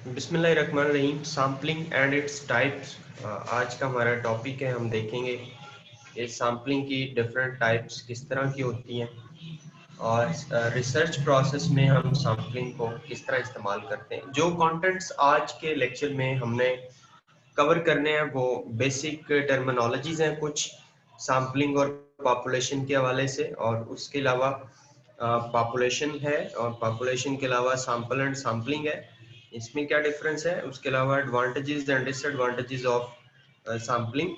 बिस्मिल्लाहिर्रहमानिर्रहीम। Sampling and its types आज का हमारा टॉपिक है। हम देखेंगे ये सैम्पलिंग की डिफरेंट टाइप्स किस तरह की होती हैं और रिसर्च प्रोसेस में हम सैम्पलिंग को किस तरह इस्तेमाल करते हैं। जो कंटेंट्स आज के लेक्चर में हमने कवर करने हैं वो बेसिक टर्मिनोलॉजीज हैं कुछ सैम्पलिंग और पॉपुलेशन के हवाले से, और उसके अलावा पॉपुलेशन है और पॉपुलेशन के अलावा सैंपल एंड सैम्पलिंग है, इसमें क्या डिफरेंस है। उसके अलावा advantages and disadvantages of sampling,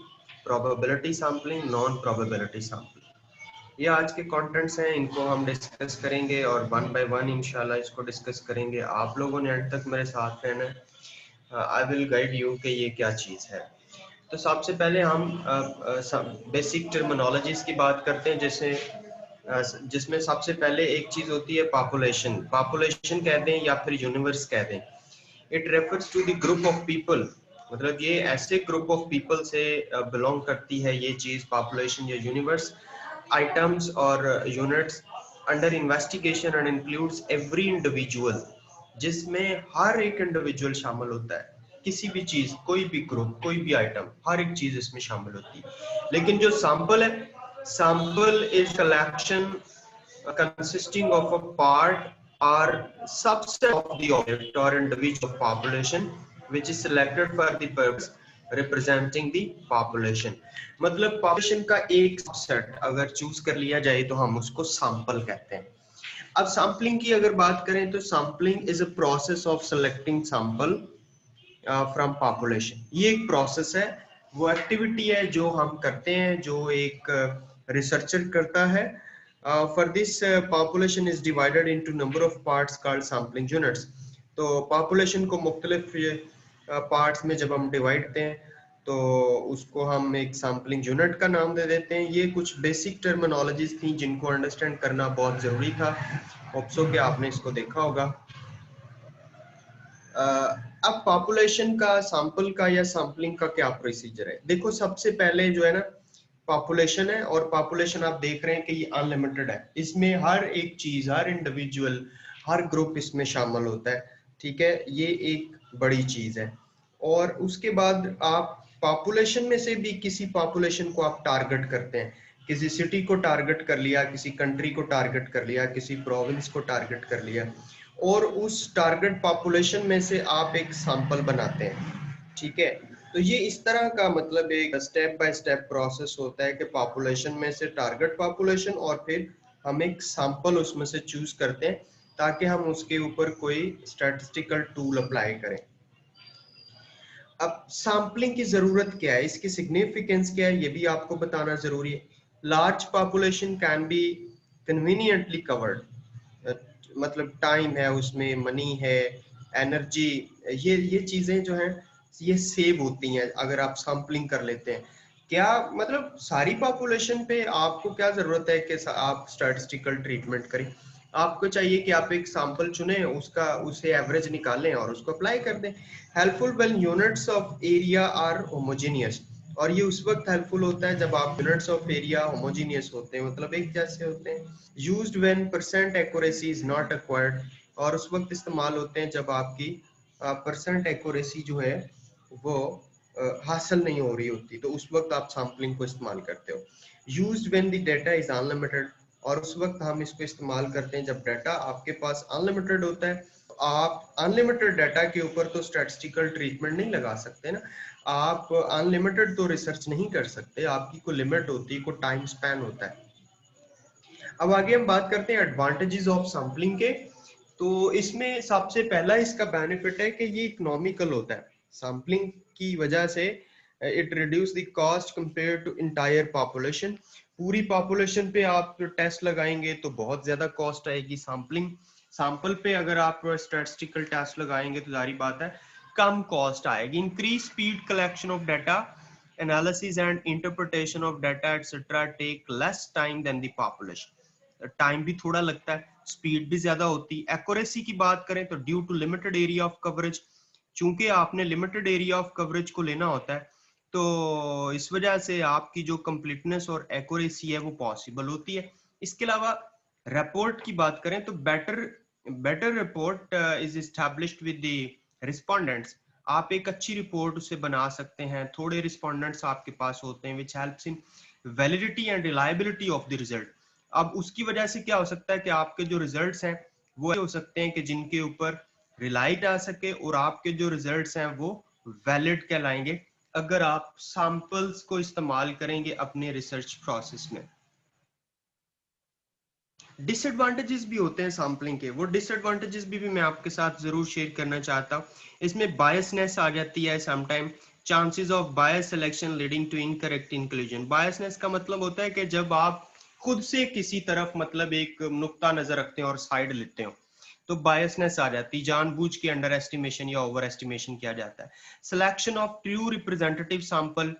probability sampling, non probability sampling, ये आज के कंटेंट्स हैं। इनको हम डिस्कस करेंगे और वन बाय वन इंशाल्लाह इसको डिस्कस करेंगे। आप लोगों ने अंत तक मेरे साथ रहना है। आई विल गाइड यू कि ये क्या चीज़ है। तो सबसे पहले हम बेसिक टर्मिनोलॉजीज की बात करते हैं, जैसे जिसमें सबसे पहले एक चीज होती है पॉपुलेशन। पॉपुलेशन कहते हैं या फिर यूनिवर्स कहते हैं। It refers to the group of people, मतलब ये ऐसे ग्रुप ऑफ पीपल से बिलोंग करती है ये चीज, पॉपुलेशन या यूनिवर्स, आइटम्स और units under investigation and includes every individual, जिसमें हर एक इंडिविजुअल शामिल होता है। किसी भी चीज, कोई भी ग्रुप, कोई भी आइटम, हर एक चीज इसमें शामिल होती है। लेकिन जो सैंपल है, sample is collection consisting of a part or subset of the object or individual population which is selected for the purpose representing the population। मतलब पॉपुलेशन का एक सबसेट अगर चूज कर लिया जाए तो हम उसको सैंपल कहते हैं। अब सैम्पलिंग की अगर बात करें तो sampling is a process of selecting sample from population. ये एक प्रोसेस है, वो एक्टिविटी है जो हम करते हैं, जो एक रिसर्चर करता है। For this population is divided into number of parts called sampling units. तो पॉपुलेशन को मुख्तलिफ पार्ट्स में जब हम डिवाइड करते हैं तो उसको हम एक सैम्पलिंग यूनिट का नाम दे देते हैं। ये कुछ बेसिक टर्मिनोलॉजीज थी जिनको अंडरस्टैंड करना बहुत जरूरी था। होप्सो कि आपने इसको देखा होगा। अब पॉपुलेशन का, सैंपल का या सैम्पलिंग का क्या प्रोसीजर है। देखो सबसे पहले जो है ना, पॉपुलेशन है, और पॉपुलेशन आप देख रहे हैं कि ये अनलिमिटेड है। इसमें हर एक चीज, हर इंडिविजुअल, हर ग्रुप इसमें शामिल होता है। ठीक है, ये एक बड़ी चीज है। और उसके बाद आप पॉपुलेशन में से भी किसी पॉपुलेशन को आप टारगेट करते हैं। किसी सिटी को टारगेट कर लिया, किसी कंट्री को टारगेट कर लिया, किसी प्रोविंस को टारगेट कर लिया, और उस टारगेट पॉपुलेशन में से आप एक सैंपल बनाते हैं। ठीक है, तो ये इस तरह का मतलब एक स्टेप बाय स्टेप प्रोसेस होता है कि पॉपुलेशन में से टारगेट पॉपुलेशन, और फिर हम एक सैंपल उसमें से चूज करते हैं ताकि हम उसके ऊपर कोई स्टैटिस्टिकल टूल अप्लाई करें। अब सैम्पलिंग की जरूरत क्या है, इसकी सिग्निफिकेंस क्या है, ये भी आपको बताना जरूरी है। Large population can be conveniently covered, मतलब टाइम है उसमें, मनी है, एनर्जी, ये चीजें जो हैं ये सेव होती हैं अगर आप सैम्पलिंग कर लेते हैं। क्या मतलब सारी पॉपुलेशन पे आपको क्या जरूरत है कि आप स्टैटिस्टिकल ट्रीटमेंट करें। आपको चाहिए कि आप एक सैंपल चुने, उसका उसे एवरेज निकालें और उसको अप्लाई कर दें। Helpful when units of area are homogeneous, और ये उस वक्त हेल्पफुल होता है जब आप यूनिट्स ऑफ एरिया होमोजेनियस होते हैं, मतलब एक जैसे होते हैं। Used when percent accuracy is not acquired, और उस वक्त इस्तेमाल होते हैं जब आपकी परसेंट एक्यूरेसी जो है वो हासिल नहीं हो रही होती, तो उस वक्त आप सैम्पलिंग को इस्तेमाल करते हो। Used when the data is unlimited, और उस वक्त हम इसको इस्तेमाल करते हैं जब डाटा आपके पास अनलिमिटेड होता है। तो आप अनलिमिटेड डाटा के ऊपर तो स्टैटिस्टिकल ट्रीटमेंट नहीं लगा सकते ना, आप अनलिमिटेड तो रिसर्च नहीं कर सकते, आपकी कोई लिमिट होती है, कोई टाइम स्पैन होता है। अब आगे हम बात करते हैं एडवांटेजेस ऑफ सैम्पलिंग के। तो इसमें सबसे पहला इसका बेनिफिट है कि ये इकोनॉमिकल होता है। सैम्पलिंग की वजह से it reduce the cost compare to entire population. पूरी पॉपुलेशन पे आप टेस्ट लगाएंगे तो बहुत ज्यादा कॉस्ट आएगी। सैंपल पे अगर आप स्टैटिस्टिकल टेस्ट लगाएंगे तो जारी बात है कम कॉस्ट आएगी। Increase speed collection of data, analysis and interpretation of data etcetera take less time than the population. Time भी थोड़ा लगता है, स्पीड भी ज्यादा होती है। एक्यूरेसी की बात करें तो due to limited area of coverage, चूंकि आपने लिमिटेड एरिया ऑफ कवरेज को लेना होता है तो इस वजह से आपकी जो कंप्लीटनेस और एक्यूरेसी है वो पॉसिबल होती है। इसके अलावा रिपोर्ट की बात करें तो better report is established with the respondents, आप एक अच्छी रिपोर्ट उसे बना सकते हैं, थोड़े रिस्पोंडेंट्स आपके पास होते हैं which helps in validity and reliability of the result. अब उसकी वजह से क्या हो सकता है कि आपके जो रिजल्ट्स हैं वो हो सकते हैं कि जिनके ऊपर रिलाइट आ सके, और आपके जो रिजल्ट्स हैं वो वैलिड कहलाएंगे अगर आप सैंपल्स को इस्तेमाल करेंगे अपने रिसर्च प्रोसेस में। डिसएडवांटेजेस भी होते हैं सैम्पलिंग के, वो डिसएडवांटेजेस भी मैं आपके साथ जरूर शेयर करना चाहता हूँ। इसमें बायसनेस आ जाती है sometime, chances of bias selection leading to incorrect inclusion. Biasness का मतलब होता है कि जब आप खुद से किसी तरफ मतलब एक नुक्ता नजर रखते हैं और साइड लेते हो तो बायसनेस आ जाती है, जानबूझ के अंडर एस्टिमेशन या ओवर एस्टिमेशन किया जाता है। Selection of true representative sample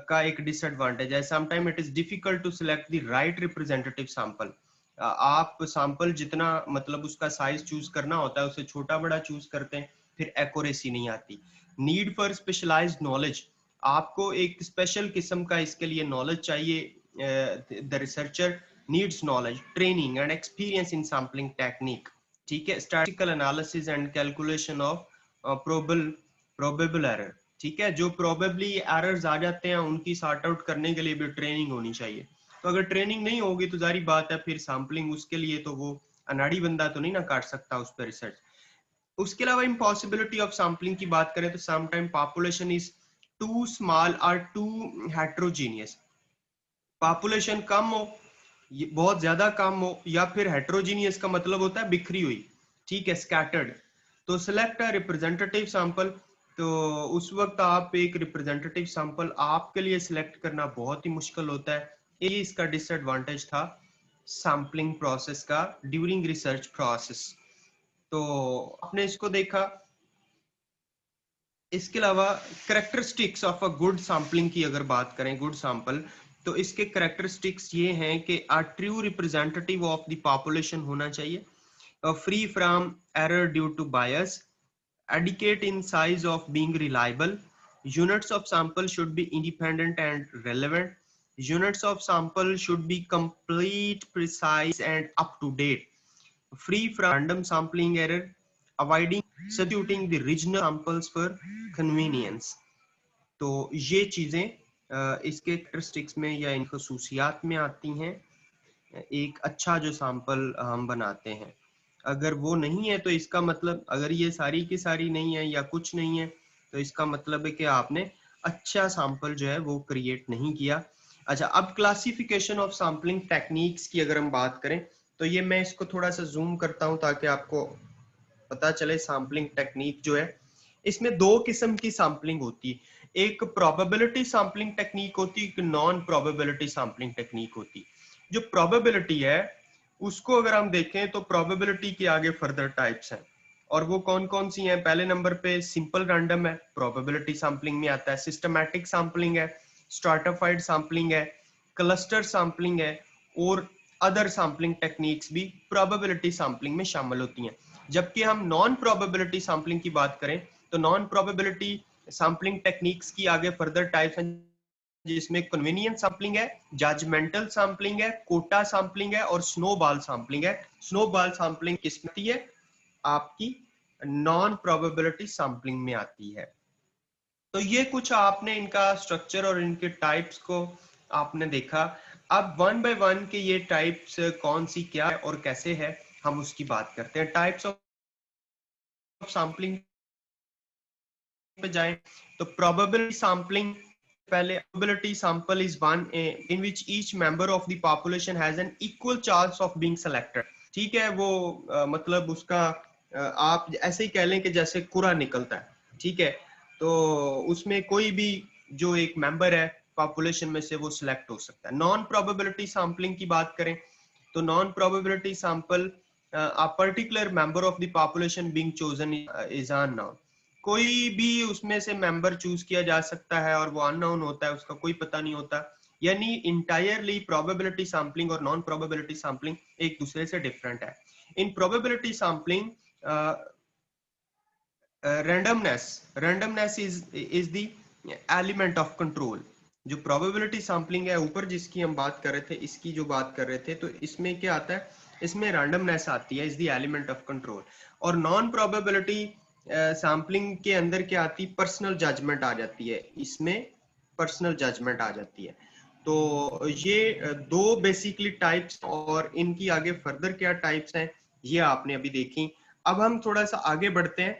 का एक डिसएडवांटेज है, sometime it is difficult to select the right representative sample. आप सैंपल जितना मतलब उसका साइज चूज करना होता है उसे छोटा बड़ा चूज करते हैं, फिर एक्यूरेसी नहीं आती। नीड फॉर स्पेशलाइज्ड नॉलेज, आपको एक स्पेशल किस्म का इसके लिए नॉलेज चाहिए। The researcher needs knowledge, training and experience in sampling technique. ठीक है, statistical analysis and calculation of probable error. ठीक है, जो प्रोबेबली एरर्स आ जाते हैं उनकी सॉर्ट आउट करने के लिए भी ट्रेनिंग होनी चाहिए। तो अगर ट्रेनिंग नहीं होगी तो जारी बात है फिर सैम्पलिंग उसके लिए तो वो अनाड़ी बंदा तो नहीं ना काट सकता उस पर रिसर्च। उसके अलावा इम्पॉसिबिलिटी ऑफ सैम्पलिंग की बात करें तो sometime population is too small और टू हेट्रोजीनियस। पॉपुलेशन कम हो, बहुत ज्यादा कम हो, या फिर हेट्रोजीनियस का मतलब होता है बिखरी हुई, ठीक है, स्कैटर्ड। तो सिलेक्ट अ रिप्रेजेंटेटिव सैंपल, तो उस वक्त आप एक रिप्रेजेंटेटिव सैंपल आपके लिए सिलेक्ट करना बहुत ही मुश्किल होता है। ये इसका डिसएडवांटेज था सैम्पलिंग प्रोसेस का ड्यूरिंग रिसर्च प्रोसेस। तो आपने इसको देखा। इसके अलावा characteristics of a good sampling की अगर बात करें, गुड सैंपल, तो इसके करेक्टरिस्टिक्स ये हैं कि a true representative of the population होना चाहिए, free from error due to bias, adequate in size of being reliable, units of sample should be independent and relevant, units of sample should be complete, precise and up to date, free from random sampling error, avoiding substituting the original samples for convenience। तो ये चीजें इसके characteristics में या इन खसूसियात में आती हैं एक अच्छा जो सैंपल हम बनाते हैं। अगर वो नहीं है तो इसका मतलब, अगर ये सारी की सारी नहीं है या कुछ नहीं है तो इसका मतलब है कि आपने अच्छा सैंपल जो है वो क्रिएट नहीं किया। अच्छा, अब क्लासिफिकेशन ऑफ सैम्पलिंग टेक्निक्स की अगर हम बात करें तो ये मैं इसको थोड़ा सा जूम करता हूं ताकि आपको पता चले। सैम्पलिंग टेक्निक जो है इसमें दो किस्म की सैम्पलिंग होती है, एक प्रोबेबिलिटी सैम्पलिंग टेक्निक होती है, एक नॉन प्रोबेबिलिटी सैम्पलिंग टेक्निक होती है। जो प्रोबेबिलिटी है उसको अगर हम देखें तो प्रोबेबिलिटी के आगे फर्दर टाइप्स हैं, और वो कौन कौन सी हैं। पहले नंबर पे सिंपल रैंडम है, प्रोबेबिलिटी सैम्पलिंग में आता है। सिस्टमैटिक सैम्पलिंग है, स्ट्रैटिफाइड सैम्पलिंग है, क्लस्टर सैम्पलिंग है, और अदर सैम्पलिंग टेक्निक्स भी प्रोबेबिलिटी सैम्पलिंग में शामिल होती हैं। जबकि हम नॉन प्रोबेबिलिटी सैम्पलिंग की बात करें तो नॉन प्रोबेबिलिटी सैम्पलिंग टेक्निक्स की आगे फर्दर टाइप्स हैं, जिसमें कन्वीनियंस सैम्पलिंग है, जजमेंटल सैम्पलिंग है, कोटा सैम्पलिंग है और स्नोबॉल सैम्पलिंग है। स्नोबॉल सैम्पलिंग किसमें आती है? आपकी नॉन प्रोबेबिलिटी सैम्पलिंग में आती है। तो ये कुछ आपने इनका स्ट्रक्चर और इनके टाइप्स को आपने देखा। अब वन बाय वन के ये टाइप्स कौन सी क्या है और कैसे है हम उसकी बात करते हैं। टाइप्स ऑफ सैम्पलिंग पे जाएं तो प्रोबेबिलिटी सैम्पलिंग, पहले probability sample is one in which each member of the population has an equal chance of being selected. ठीक है, वो मतलब उसका आप ऐसे ही कह लें कि जैसे कुरा निकलता है, ठीक है, तो उसमें कोई भी जो एक मेंबर है पॉपुलेशन में से वो सिलेक्ट हो सकता है। नॉन प्रोबेबिलिटी सैम्पलिंग की बात करें तो non probability sample a particular member of the population being chosen is unknown। कोई भी उसमें से मेंबर चूज किया जा सकता है और वो अननोन होता है, उसका कोई पता नहीं होता। यानी इंटायरली प्रोबेबिलिटी सैम्पलिंग और नॉन प्रोबेबिलिटी सैम्पलिंग एक दूसरे से डिफरेंट है। इन probability sampling randomness is the element of control. जो प्रोबेबिलिटी सैम्पलिंग है ऊपर जिसकी हम बात कर रहे थे, इसकी जो बात कर रहे थे, तो इसमें क्या आता है, इसमें रैंडमनेस आती है, is the element of control. और नॉन प्रोबेबिलिटी सैम्पलिंग के अंदर क्या आती है, पर्सनल जजमेंट आ जाती है, इसमें पर्सनल जजमेंट आ जाती है। तो ये दो बेसिकली टाइप्स, और इनकी आगे फर्दर क्या टाइप्स हैं ये आपने अभी देखी। अब हम थोड़ा सा आगे बढ़ते हैं,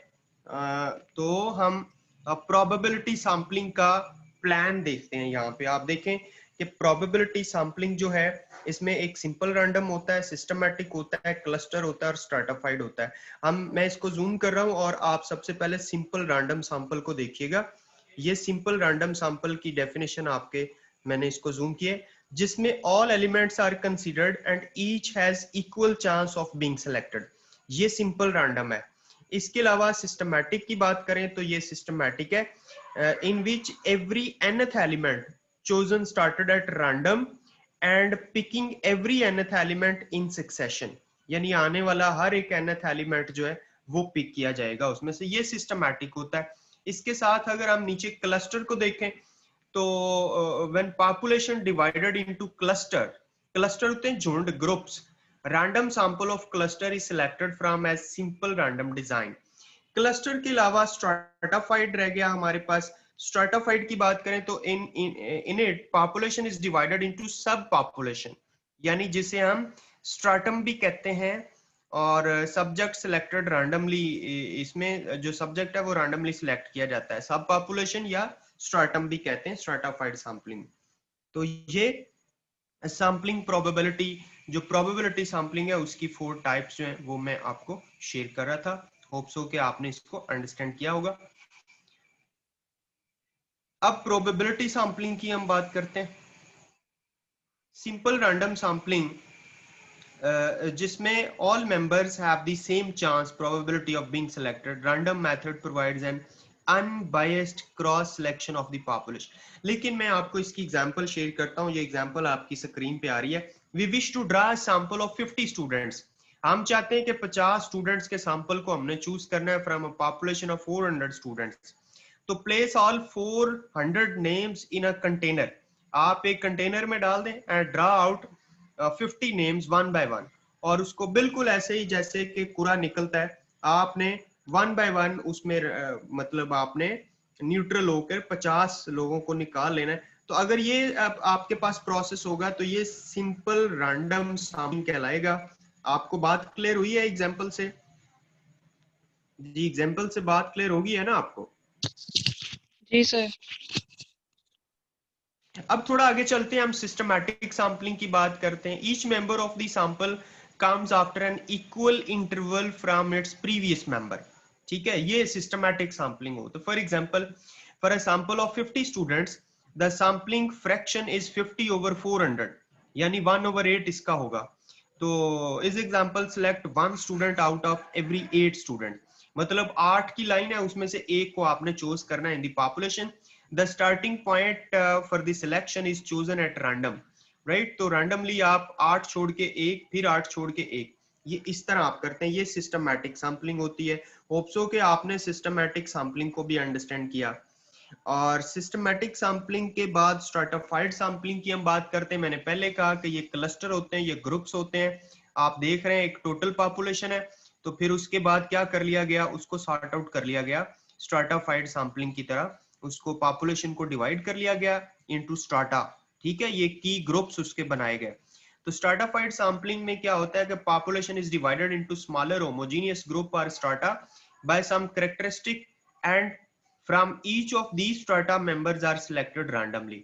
तो हम प्रोबेबिलिटी सैम्पलिंग का प्लान देखते हैं। यहाँ पे आप देखें कि प्रोबेबिलिटी सैम्पलिंग जो है, इसमें एक सिंपल रैंडम होता है, सिस्टमैटिक होता है, क्लस्टर होता है और स्ट्रैटिफाइड होता है। मैं इसको जूम कर रहा हूँ और आप सबसे पहले सिंपल रैंडम सैंपल को देखिएगा। ये सिंपल रैंडम सैंपल की डेफिनेशन आपके, मैंने इसको जूम किया, जिसमें all elements are considered and each has equal chance of being selected. ये सिंपल रैंडम है। इसके अलावा सिस्टमैटिक की बात करें तो ये सिस्टमैटिक है, in which every nth element chosen started at random and picking every nth element in succession, यानी आने वाला हर एक nth एलिमेंट जो है वो पिक किया जाएगा उसमें से। ये सिस्टमैटिक होता है। इसके साथ अगर हम नीचे क्लस्टर को देखें तो when population divided into cluster, cluster होते हैं झुंड, groups, random sample of cluster is selected from as simple random design. Cluster के अलावा स्ट्रैटिफाइड रह गया हमारे पास। स्ट्रैटिफाइड की बात करें तो in it population is divided into सब पॉपुलेशन, यानी जिसे हम स्ट्रैटम भी कहते हैं, और सब्जेक्ट सिलेक्टेड रैंडमली, इसमें जो सब्जेक्ट है वो रैंडमली सिलेक्ट किया जाता है। सब पॉपुलेशन या स्ट्रैटम भी कहते हैं स्ट्रैटिफाइड सैंपलिंग। तो ये सैंपलिंग प्रोबेबिलिटी, जो प्रोबेबिलिटी सैंपलिंग है उसकी 4 टाइप्स जो है वो मैं आपको शेयर कर रहा था। होप सो कि आपने इसको अंडरस्टैंड किया होगा। अब प्रोबेबिलिटी सैंपलिंग की हम बात करते हैं। सिंपल रैंडम सैंपलिंग, जिसमें all members have the same chance probability of being selected, random method provides N unbiased cross selection of the population. लेकिन मैं आपको इसकी एग्जांपल शेयर करता हूं। ये एग्जांपल आपकी स्क्रीन पे आ रही है। We wish to draw sample of 50 students. हम चाहते हैं कि 50 स्टूडेंट्स के सैंपल को हमने चूज करना है from a population of 400 students. तो place all 400 names in a container. आप एक कंटेनर में डाल दें and draw out 50 names one by one, और उसको बिल्कुल ऐसे ही जैसे कि कुरा निकलता है, आपने वन बाय वन उसमें मतलब आपने न्यूट्रल होकर 50 लोगों को निकाल लेना है। तो अगर ये आपके पास प्रोसेस होगा तो ये सिंपल रैंडम सैंपलिंग कहलाएगा। आपको बात क्लियर हुई है एग्जांपल से? जी, एग्जांपल से बात क्लियर होगी है ना आपको? जी सर। अब थोड़ा आगे चलते हैं, हम सिस्टमैटिक सैंपलिंग की बात करते हैं। Each member of the sample comes after an equal interval from its previous member. ठीक है, ये सिस्टमैटिक सैंपलिंग हो। तो for example, for a sample of 50 students the sampling fraction is 50 over 400, यानी 1/8 इसका होगा। तो इस example select 1 student out of every 8 student, मतलब 8 की लाइन है उसमें से एक को आपने चूज करना है in the population. The starting point for the selection is chosen at random, right? तो randomly आप 8 छोड़ के एक, फिर 8 छोड़ के एक, ये इस तरह आप करते हैं। ये सिस्टमैटिक सैंपलिंग होती है। होप सो कि आपने सिस्टमैटिक सैंपलिंग को भी अंडरस्टैंड किया। और सिस्टमैटिक सैंपलिंग के बाद स्ट्रैटिफाइड सैंपलिंग की हम बात करते हैं। मैंने पहले कहा कि ये क्लस्टर होते हैं, ये ग्रुप्स होते हैं। आप देख रहे हैं एक टोटल पॉपुलेशन है, तो फिर उसके बाद क्या कर लिया गया, उसको सॉर्ट आउट कर लिया गया स्ट्रैटिफाइड सैंपलिंग की तरह। उसको पॉपुलेशन को डिवाइड कर लिया गया इनटू स्ट्राटा। ठीक है, ये की ग्रुप्स उसके बनाए गए। तो स्ट्रैटिफाइड सैंपलिंग में क्या होता है कि population is divided into smaller homogeneous group और strata by some characteristic, and from each of these strata members are selected randomly.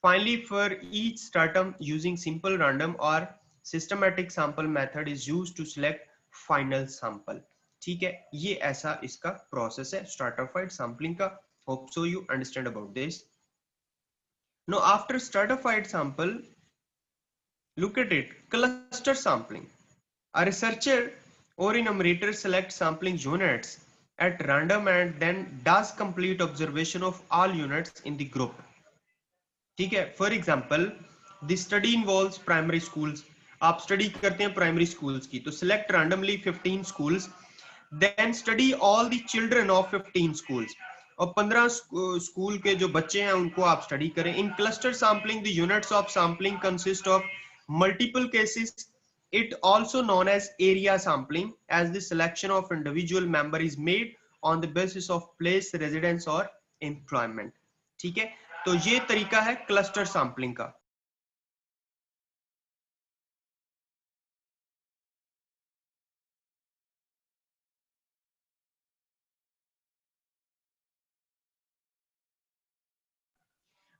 Finally, for each stratum using simple random or systematic sample method is used to select final sample. ठीक है, ये ऐसा इसका process है stratified sampling का। Hope so you understand about this. Now after stratified sample, look at it, cluster sampling. A researcher or enumerator selects sampling units at random and then does complete observation of all units in the group. ठीक है, for example the study involves primary schools. आप study करते हैं primary schools की, तो select randomly 15 schools, then study all the children of 15 schools, और 15 school के जो बच्चे हैं उनको आप स्टडी करें। इन cluster sampling the units of sampling consist of multiple cases, it also known as area sampling, as the selection of individual member is made on the basis of place, residence और employment. ठीक है, तो ये तरीका है cluster sampling का।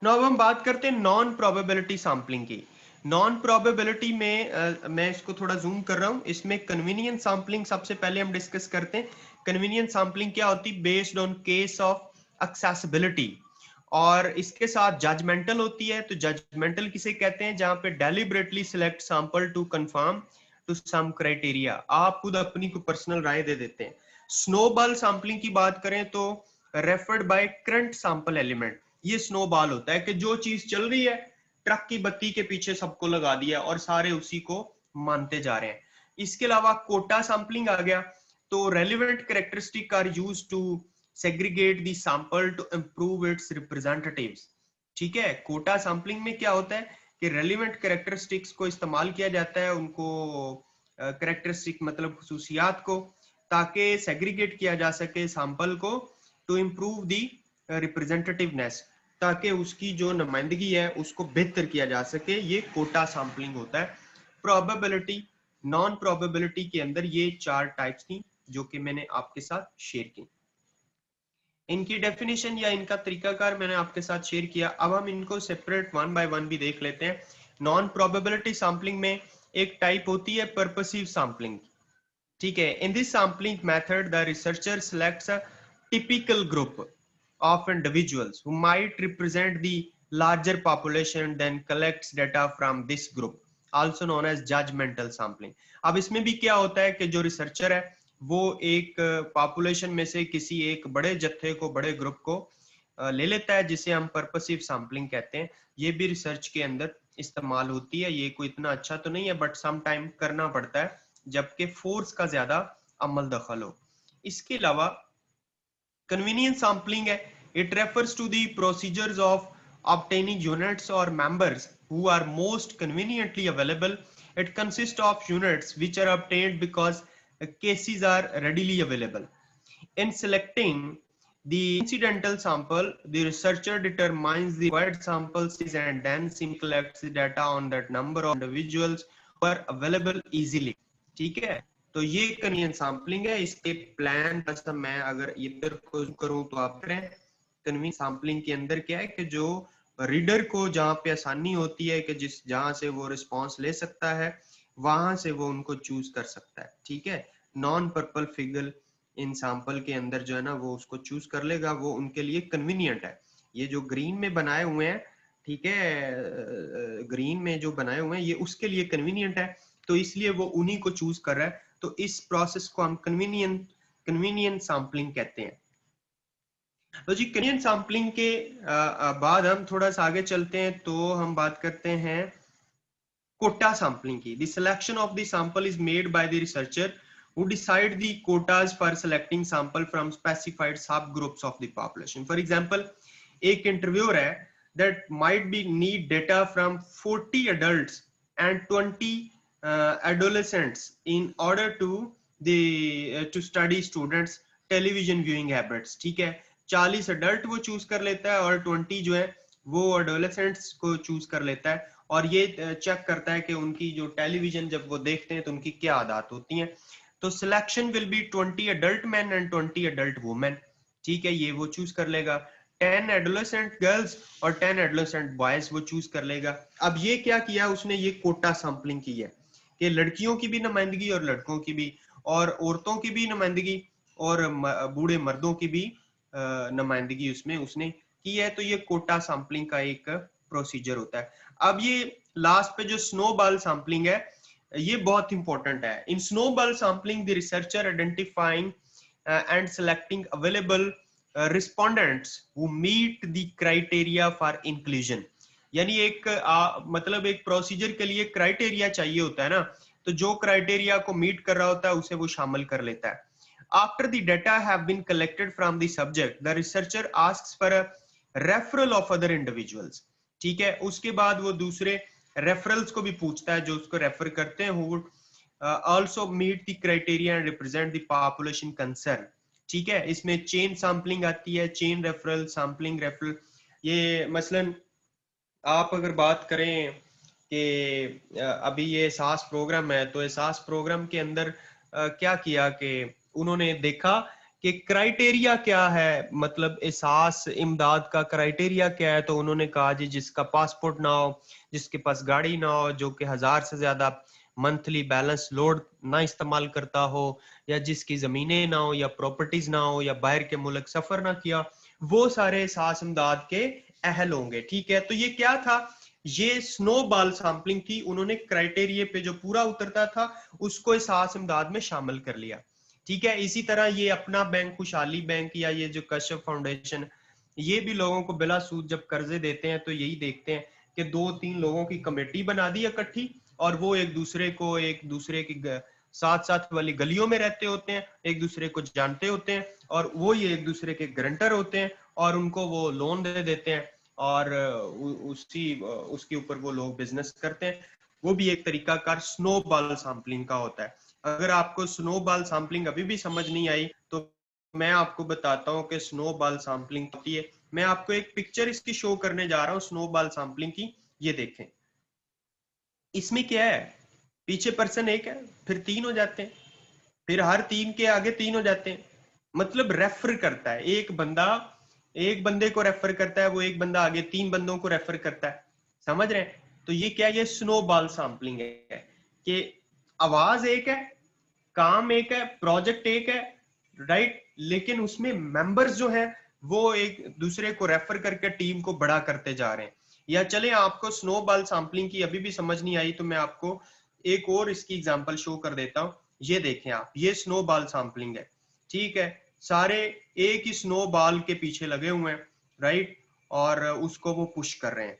now अब हम बात करते हैं नॉन प्रोबेबिलिटी सैंपलिंग की। नॉन प्रोबेबिलिटी में मैं इसको थोड़ा जूम कर रहा हूं, इसमें कन्वीनियंस सैंपलिंग सबसे पहले हम डिस्कस करते हैं। कन्वीनियंस सैंपलिंग क्या होती है? Based on case of accessibility, और इसके साथ जजमेंटल होती है। तो जजमेंटल किसे कहते हैं? जहां पे deliberately select sample to conform to some criteria, आप खुद अपनी को पर्सनल राय दे देते हैं। स्नोबॉल सैंपलिंग की बात करें तो referred by current sample element, ये स्नोबॉल होता है कि जो चीज चल रही है ट्रक की बत्ती के पीछे सबको लगा दिया और सारे उसी को मानते जा रहे हैं। इसके अलावा कोटा सैंपलिंग आ गया। तो relevant characteristic are used to segregate the sample to improve its representatives. ठीक है, कोटा सैंपलिंग में क्या होता है कि रेलिवेंट कैरेक्टरिस्टिक्स को इस्तेमाल किया जाता है, उनको कैरेक्टरिस्टिक मतलब खुसूसियात को, ताकि सेग्रीगेट किया जा सके सैंपल को, टू इंप्रूव दी रिप्रेजेंटेटिवनेस, ताकि उसकी जो नुमाइंदगी है उसको बेहतर किया जा सके। ये कोटा सैंपलिंग होता है। प्रोबेबिलिटी, नॉन प्रोबेबिलिटी के अंदर ये 4 टाइप्स थी जो कि मैंने आपके साथ शेयर की। इनकी डेफिनेशन या इनका तरीकाकार मैंने आपके साथ शेयर किया। अब हम इनको सेपरेट वन बाय वन भी देख लेते हैं। नॉन प्रोबेबिलिटी सैंपलिंग में एक टाइप होती है पर्पसिव सैंपलिंग। ठीक है, in this sampling method the researcher selects a typical group of individuals who might represent the larger population, then collects data from this group, also known as judgmental sampling. अब इसमें भी क्या होता है कि जो रिसर्चर है वो एक पॉपुलेशन में से किसी एक बड़े जत्थे को, बड़े ग्रुप को ले लेता है, जिसे हम पर्पसिव सैंपलिंग कहते हैं। ये भी रिसर्च के अंदर इस्तेमाल होती है। ये कोई इतना अच्छा तो नहीं है, बट सम टाइम करना पड़ता है जबकि फोर्स का ज्यादा अमल दखल हो। इसके अलावा कन्वीनियंस सैंपलिंग है। It refers to the procedures of obtaining units or members who are most conveniently available. It consists of units which are obtained because cases are readily available. In selecting the incidental sample, the researcher determines the required sample size and then simply collects the data on that number of individuals who are available easily. ठीक है, तो ये convenience sampling है। इसके plan पर मैं अगर इधर को करूं तो आप करें। कन्वीनियंस सैंपलिंग के अंदर क्या है कि जो रीडर को जहां पे आसानी होती है कि जिस जहां से वो रिस्पांस ले सकता है वहां से वो उनको चूज कर सकता है। ठीक है, non purple figure in sample के अंदर जो है ना वो उसको चूज कर लेगा, वो उनके लिए कन्वीनियंट है। ये जो ग्रीन में बनाए हुए हैं, ठीक है, ग्रीन में जो बनाए हुए हैं ये उसके लिए कन्वीनियंट है, तो इसलिए वो उन्हीं को चूज कर रहा है। तो इस प्रोसेस को हम कन्वीनियंट सैंपलिंग कहते हैं। तो जी कन्वीनियंट सैंपलिंग के बाद हम थोड़ा सा आगे चलते हैं, तो हम बात करते हैं कोटा सैंपलिंग की। The selection of the sample is made by the researcher who decide the quotas for selecting sample from specified subgroups of the population. For example, एक interviewer है that might be need data from 40 adults and 20 adolescents in order to study students television viewing habits. ठीक है, 40 adult वो choose कर लेता है और 20 जो है वो एडोलेसेंट्स को चूज कर लेता है, और ये चेक करता है कि उनकी जो टेलीविजन जब वो देखते हैं तो उनकी क्या आदत होती हैं। तो selection will be 20 adult man and 20 adult women. ठीक है, ये वो चूज कर लेगा। 10 एडोलेसेंट गर्ल्स और 10 एडोलेसेंट बॉयज वो चूज कर लेगा। अब ये क्या किया उसने, ये कोटा सैंपलिंग की है कि लड़कियों की भी नुमाइंदगी और लड़कों की भी, और औरतों की भी नुमाइंदगी और बूढ़े मर्दों की भी नुमाइंदगी उसमें उसने की है। तो ये कोटा सैंपलिंग का एक प्रोसीजर होता है। अब ये लास्ट पे जो स्नोबॉल सैंपलिंग है ये बहुत इंपॉर्टेंट है। In snowball sampling the researcher identifying and selecting available respondents who meet the criteria for inclusion. यानी एक मतलब एक प्रोसीजर के लिए क्राइटेरिया चाहिए होता है ना, तो जो क्राइटेरिया को मीट कर रहा होता है उसे वो शामिल कर लेता है। After the data have been collected from the subject, the researcher asks for a referral of other individuals. ठीक है, उसके बाद वो दूसरे रेफरल्स को भी पूछता है जो उसको रेफर करते हैं, who would also meet the criteria and represent the population concern. ठीक है। इसमें चेन सैंपलिंग आती है, चेन रेफरल, सैंपलिंग रेफरल। ये मसलन आप अगर बात करें कि अभी ये एहसास प्रोग्राम है, तो एहसास प्रोग्राम के अंदर क्या किया कि उन्होंने देखा कि क्राइटेरिया क्या है, मतलब एहसास इमदाद का क्राइटेरिया क्या है। तो उन्होंने कहा जी जिसका पासपोर्ट ना हो, जिसके पास गाड़ी ना हो, जो कि 1000 से ज्यादा मंथली बैलेंस लोड ना इस्तेमाल करता हो, या जिसकी जमीनें ना हो या प्रॉपर्टीज ना हो या बाहर के मुल्क सफर ना किया, वो सारे एहसास इमदाद के अहल होंगे। ठीक है। तो ये क्या था, ये स्नोबॉल सैंपलिंग थी। उन्होंने क्राइटेरिया पे जो पूरा उतरता था उसको एहसास इमदाद में शामिल कर लिया। ठीक है। इसी तरह ये अपना बैंक, खुशहाली बैंक, या ये जो कश्यप फाउंडेशन, ये भी लोगों को बिला सूद जब कर्जे देते हैं तो यही देखते हैं कि 2-3 लोगों की कमेटी बना दी इकट्ठी, और वो एक दूसरे की साथ साथ वाली गलियों में रहते होते हैं, एक दूसरे को जानते होते हैं, और वो ये एक दूसरे के गारंटर होते हैं, और उनको वो लोन दे देते हैं, और उसके ऊपर वो लोग बिजनेस करते हैं। वो भी एक तरीका कार स्नोबॉल सैंपलिंग का होता है। अगर आपको स्नोबॉल सैंपलिंग अभी भी समझ नहीं आई तो मैं आपको बताता हूँ कि स्नोबॉल सैंपलिंग होती है। मैं आपको एक पिक्चर इसकी शो करने जा रहा हूँ स्नोबॉल सैंपलिंग की। ये देखें, इसमें क्या है, पीछे पर्सन एक है, फिर 3 हो जाते हैं, फिर हर 3 के आगे 3 हो जाते हैं। मतलब रेफर करता है एक बंदा, एक बंदे को रेफर करता है, वो एक बंदा आगे 3 बंदों को रेफर करता है। समझ रहे हैं? तो ये क्या, ये स्नोबॉल सैंपलिंग है कि आवाज एक है, काम एक है, प्रोजेक्ट एक है, राइट, लेकिन उसमें मेंबर्स जो हैं वो एक दूसरे को रेफर करके टीम को बड़ा करते जा रहे हैं। या चले आपको स्नोबॉल सैंपलिंग की अभी भी समझ नहीं आई तो मैं आपको एक और इसकी एग्जांपल शो कर देता हूं। ये देखें आप, ये स्नोबॉल सैंपलिंग है। ठीक है। सारे एक ही स्नोबॉल के पीछे लगे हुए हैं, राइट, और उसको वो पुश कर रहे हैं।